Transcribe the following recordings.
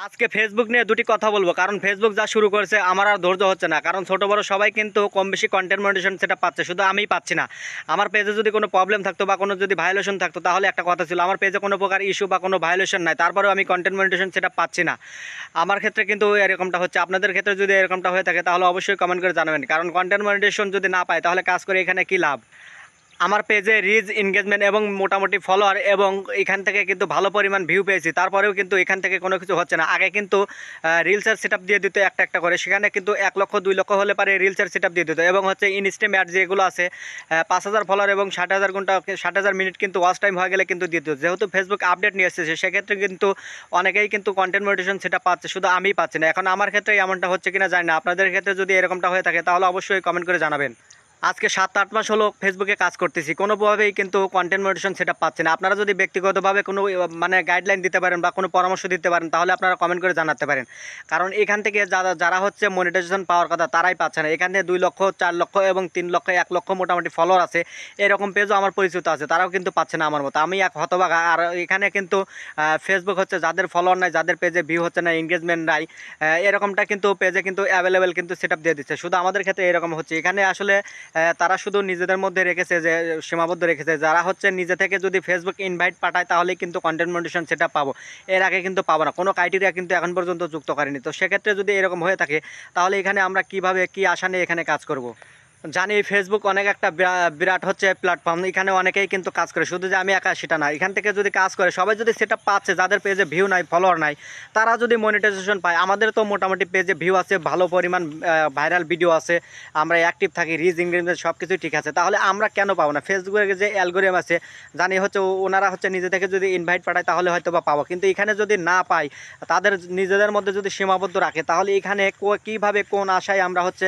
আজকে ফেসবুক নিয়ে দুটি কথা বলবো, কারণ ফেসবুক যা শুরু করেছে আমার আর ধৈর্য হচ্ছে না। কারণ ছোট বড় সবাই কিন্তু কম বেশি কন্টেন্ট মনিটেশন সেটা পাচ্ছে, শুধু আমিই পাচ্ছি না। আমার পেজে যদি কোনো প্রবলেম থাকতো বা কোনো যদি ভায়োলেশন থাকতো তাহলে একটা কথা ছিল, আমার পেজে কোনো প্রকার ইস্যু বা কোনো ভায়োলেশন নাই, তারপরেও আমি কন্টেন্ট মনিটেশন সেটা পাচ্ছি না। আমার ক্ষেত্রে কিন্তু এরকমটা হচ্ছে। আপনাদের ক্ষেত্রে যদি এরকমটা হয়ে থাকে তাহলে অবশ্যই কমেন্ট করে জানাবেন, কারণ কন্টেন্ট মনিটেশন যদি না পায় তাহলে কাজ করে এখানে কী লাভ। আমার পেজে রিচ এনগেজমেন্ট এবং মোটামুটি ফলোয়ার এবং এখান থেকে কিন্তু ভালো পরিমাণ ভিউ পেয়েছি, তারপরেও কিন্তু এখান থেকে কোনো কিছু হচ্ছে না। আগে কিন্তু রিলসের সেট দিয়ে দিত একটা একটা করে, সেখানে কিন্তু 1 লক্ষ 2 লক্ষ হলে পারে রিলসের সেট দিয়ে দিত। এবং হচ্ছে ইনস্টাম অ্যাড যেগুলো আছে 5,000 ফলোয়ার এবং 60,000 ঘন্টা 60,000 মিনিট কিন্তু ওয়াচ টাইম হয়ে গেলে কিন্তু দিয়ে দিত। যেহেতু ফেসবুক আপডেট নিয়ে এসেছে সেক্ষেত্রে কিন্তু অনেকেই কিন্তু কন্টেন্ট মনিটেশন সেটা পাচ্ছে, শুধু আমিই পাচ্ছি না। এখন আমার ক্ষেত্রে এমনটা হচ্ছে কিনা জানি না, আপনাদের ক্ষেত্রে যদি এরকমটা হয়ে থাকে তাহলে অবশ্যই কমেন্ট করে জানাবেন। আজকে 7-8 মাস হলো ফেসবুকে কাজ করতেছি, কোনোভাবেই কিন্তু কন্টেন্ট মনিটেশন সেটা পাচ্ছে না। আপনারা যদি ব্যক্তিগতভাবে কোনো মানে গাইডলাইন দিতে পারেন বা কোনো পরামর্শ দিতে পারেন তাহলে আপনারা কমেন্ট করে জানাতে পারেন। কারণ এখান থেকে যারা যারা হচ্ছে মনিটাইজেশন পাওয়ার কথা তারাই পাচ্ছে না। এখানে 2 লক্ষ 4 লক্ষ এবং 3 লক্ষ 1 লক্ষ মোটামুটি ফলোয়ার আছে, এরকম পেজও আমার পরিচিত আছে, তারাও কিন্তু পাচ্ছে না আমার মতো। আমি এক হতবাগা। আর এখানে কিন্তু ফেসবুক হচ্ছে যাদের ফলোয়ার নাই, যাদের পেজে ভিউ হচ্ছে না, এঙ্গেজমেন্ট নাই, এরকমটা কিন্তু পেজে কিন্তু অ্যাভেলেবেল কিন্তু সেট দিয়ে দিচ্ছে। শুধু আমাদের ক্ষেত্রে এরকম হচ্ছে। এখানে আসলে তারা শুধু নিজেদের মধ্যে রেখেছে, যে সীমাবদ্ধ রেখেছে। যারা হচ্ছে নিজে থেকে যদি ফেসবুক ইনভাইট পাঠায় তাহলেই কিন্তু কন্টেন্ট মনিটেশন সেটা পাবো, এর আগে কিন্তু পাবো না। কোনো ক্রাইটেরিয়া কিন্তু এখন পর্যন্ত যুক্ত করেনি। তো সেক্ষেত্রে যদি এরকম হয়ে থাকে তাহলে এখানে আমরা কিভাবে কি আশা নিয়ে এখানে কাজ করব। জানি ফেসবুক অনেক একটা বিরাট হচ্ছে প্ল্যাটফর্ম, এখানে অনেকেই কিন্তু কাজ করে, শুধু যে আমি একা সেটা না। এখান থেকে যদি কাজ করে সবাই যদি সেটা পাচ্ছে, যাদের পেজে ভিউ নাই ফলোয়ার নাই, তারা যদি মনিটাইজেশন পায়। আমাদের তো মোটামুটি পেজে ভিউ আছে, ভালো পরিমাণ ভাইরাল ভিডিও আছে, আমরা অ্যাক্টিভ থাকি, রিচ এনগেজমেন্ট সব কিছুই ঠিক আছে, তাহলে আমরা কেন পাবো না? ফেসবুকের যে অ্যালগোরিদম আছে জানি হচ্ছে ওনারা হচ্ছে নিজে থেকে যদি ইনভাইট পাঠায় তাহলে হয়তো বা পাবো, কিন্তু এখানে যদি না পাই, তাদের নিজেদের মধ্যে যদি সীমাবদ্ধ রাখে তাহলে এখানে কীভাবে কোন আশায় আমরা হচ্ছে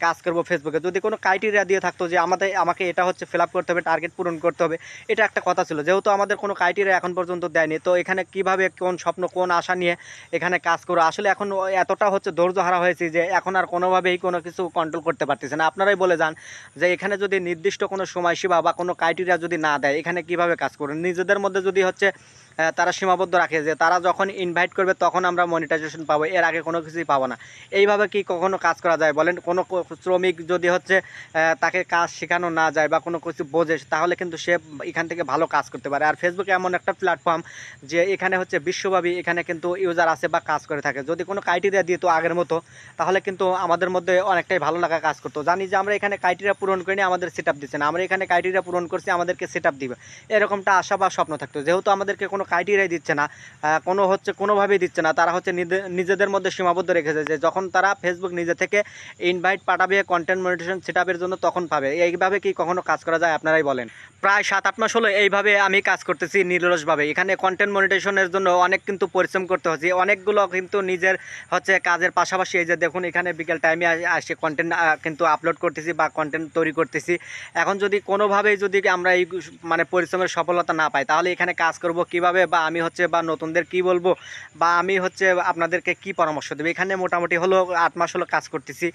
কাজ করব ফেসবুকে। যদি কোনো ক্রাইটেরিয়া দিয়ে থাকতো যে আমাকে এটা হচ্ছে ফিল আপ করতে হবে, টার্গেট পূরণ করতে হবে, এটা একটা কথা ছিল। যেহেতু আমাদের কোনো ক্রাইটেরিয়া এখন পর্যন্ত দেয়নি, তো এখানে কিভাবে কোন স্বপ্ন কোন আশা নিয়ে এখানে কাজ করো। আসলে এখন এতটা হচ্ছে ধৈর্য হারা হয়েছে যে এখন আর কোনোভাবেই কোনো কিছু কন্ট্রোল করতে পারতেছে না। আপনারাই বলে যান যে এখানে যদি নির্দিষ্ট কোনো সময়সীমা বা কোনো ক্রাইটেরিয়া যদি না দেয় এখানে কিভাবে কাজ করুন। নিজেদের মধ্যে যদি হচ্ছে তারা সীমাবদ্ধ রাখে যে তারা যখন ইনভাইট করবে তখন আমরা মনিটাইজেশন পাবো, এর আগে কোনো কিছুই পাবো না, এইভাবে কি কখনো কাজ করা যায় বলেন? কোনো শ্রমিক যদি হচ্ছে তাকে কাজ শেখানো না যায় বা কোনো কিছু বোঝে তাহলে কিন্তু সে এখান থেকে ভালো কাজ করতে পারে। আর ফেসবুক এমন একটা প্ল্যাটফর্ম যে এখানে হচ্ছে বিশ্বব্যাপী এখানে কিন্তু ইউজার আছে বা কাজ করে থাকে। যদি কোনো ক্রাইটেরিয়া দিত আগের মতো তাহলে কিন্তু আমাদের মধ্যে অনেকটাই ভালো লাগা কাজ করতো। জানি যে আমরা এখানে ক্রাইটেরিয়া পূরণ করিনি, আমাদের সেট আপ দিচ্ছে না, আমরা এখানে ক্রাইটেরিয়া পূরণ করছি, আমাদেরকে সেট আপ দিবে, এরকমটা আশা বা স্বপ্ন থাকতো। যেহেতু আমাদেরকে কোনো ক্রাইটেরিয়াই দিচ্ছে না, কোনো হচ্ছে কোনোভাবেই দিচ্ছে না, তারা হচ্ছে নিজেদের মধ্যে সীমাবদ্ধ রেখেছে যে যখন তারা ফেসবুক নিজে থেকে ইনভাইট পাঠাবে কন্টেন্ট মনিটেশন সেট আপের জন্য তখন পাবে। এইভাবে কি কখনো কাজ করা যায়? আপনারাই বলেন। প্রায় 7-8 মাস হলো এইভাবে আমি কাজ করতেছি নিরলসভাবে। এখানে কন্টেন্ট মনিটেশনের জন্য অনেক কিন্তু পরিশ্রম করতে হচ্ছে, অনেকগুলো কিন্তু নিজের হচ্ছে কাজের পাশাপাশি। এই যে দেখুন এখানে বিকেল টাইমে আসে কন্টেন্ট কিন্তু আপলোড করতেছি বা কন্টেন্ট তৈরি করতেছি। এখন যদি কোনোভাবেই যদি আমরা এই মানে পরিশ্রমের সফলতা না পাই তাহলে এখানে কাজ করব কিভাবে, বা আমি হচ্ছে বা নতুনদের কি বলবো, বা আমি হচ্ছে আপনাদেরকে কি পরামর্শ দেবো? এখানে মোটামুটি হলো 8 মাস হলো কাজ করতেছি।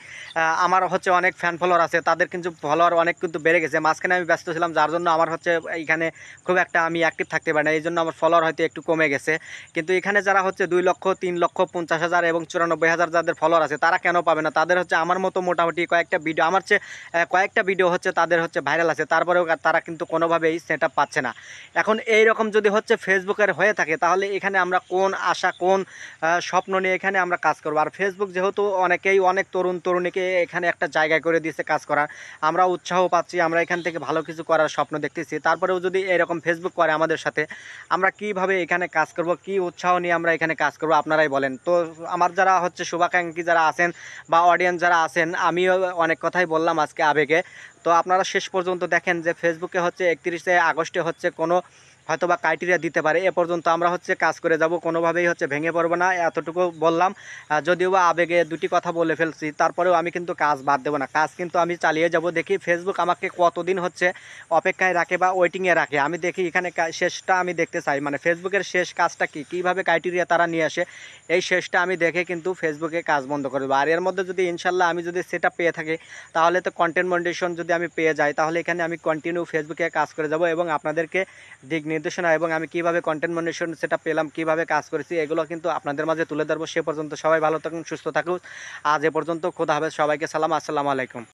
আমার হচ্ছে অনেক ফ্যান ফলোয়ার আছে, তাদের কিন্তু ফলোয়ার অনেক কিন্তু বেড়ে গেছে। মাঝখানে আমি ব্যস্ত ছিলাম যার জন্য আমার হচ্ছে এখানে খুব একটা আমি অ্যাক্টিভ থাকতে পারি না, এই জন্য আমার ফলোয়ার হয়তো একটু কমে গেছে। কিন্তু এখানে যারা হচ্ছে 2 লক্ষ 3 লক্ষ 50,000 এবং 94,000 যাদের ফলোয়ার আছে তারা কেন পাবে না? তাদের হচ্ছে আমার মতো মোটামুটি কয়েকটা ভিডিও, আমার চেয়ে কয়েকটা ভিডিও হচ্ছে তাদের হচ্ছে ভাইরাল আছে, তারপরেও তারা কিন্তু কোনোভাবেই সেট আপ পাচ্ছে না। এখন এই রকম যদি হচ্ছে ফেসবুকের হয়ে থাকে তাহলে এখানে আমরা কোন আশা কোন স্বপ্ন নিয়ে এখানে আমরা কাজ করবো? আর ফেসবুক যেহেতু অনেকেই অনেক তরুণ তরুণীকে এখানে একটা জায়গায় করে দিয়েছে কাজ করার, আমরা উৎসাহ পাচ্ছি, আমরা এখান থেকে ভালো কিছু করার স্বপ্ন দেখতেছি। তারপরেও যদি এরকম ফেসবুক করে আমাদের সাথে, আমরা কিভাবে এখানে কাজ করব, কি উৎসাহ নিয়ে আমরা এখানে কাজ করব? আপনারাই বলেন। তো আমার যারা হচ্ছে শুভাকাঙ্ক্ষী যারা আছেন বা অডিয়েন্স যারা আছেন, আমিও অনেক কথাই বললাম আজকে আবেগে, তো আপনারা শেষ পর্যন্ত দেখেন যে ফেসবুকে হচ্ছে 31শে আগস্টে হচ্ছে কোনো হয়তো বা ক্রাইটেরিয়া দিতে পারে, এ পর্যন্ত আমরা হচ্ছে কাজ করে যাব, কোনোভাবেই হচ্ছে ভেঙে পড়বো না, এতটুকু বললাম। যদিও বা আবেগে দুটি কথা বলে ফেলছি, তারপরেও আমি কিন্তু কাজ বাদ দেবো না, কাজ কিন্তু আমি চালিয়ে যাব। দেখি ফেসবুক আমাকে কতদিন হচ্ছে অপেক্ষায় রাখে বা ওয়েটিংয়ে রাখে, আমি দেখি এখানে শেষটা আমি দেখতে চাই, মানে ফেসবুকের শেষ কাজটা কী, কীভাবে ক্রাইটেরিয়া তারা নিয়ে আসে, এই শেষটা আমি দেখে কিন্তু ফেসবুকে কাজ বন্ধ করে দেবো। আর এর মধ্যে যদি ইনশাল্লাহ আমি যদি সেটা পেয়ে থাকি তাহলে তো কন্টেন্ট মনিটেশন যদি আমি পেয়ে যাই তাহলে এখানে আমি কন্টিনিউ ফেসবুকে কাজ করে যাব এবং আপনাদেরকে দিক নির্দেশনা এবং আমি কিভাবে কন্টেন্ট মনিটরেশন সেটা পেলাম, কিভাবে কাজ করেছি, এগুলো কিন্তু আপনাদের মাঝে তুলে ধরবো। সে পর্যন্ত সবাই ভালো থাকুন, সুস্থ থাকুন। আজ এ পর্যন্ত, খোদা হাফেজ, সবাইকে সালাম, আসসালামু আলাইকুম।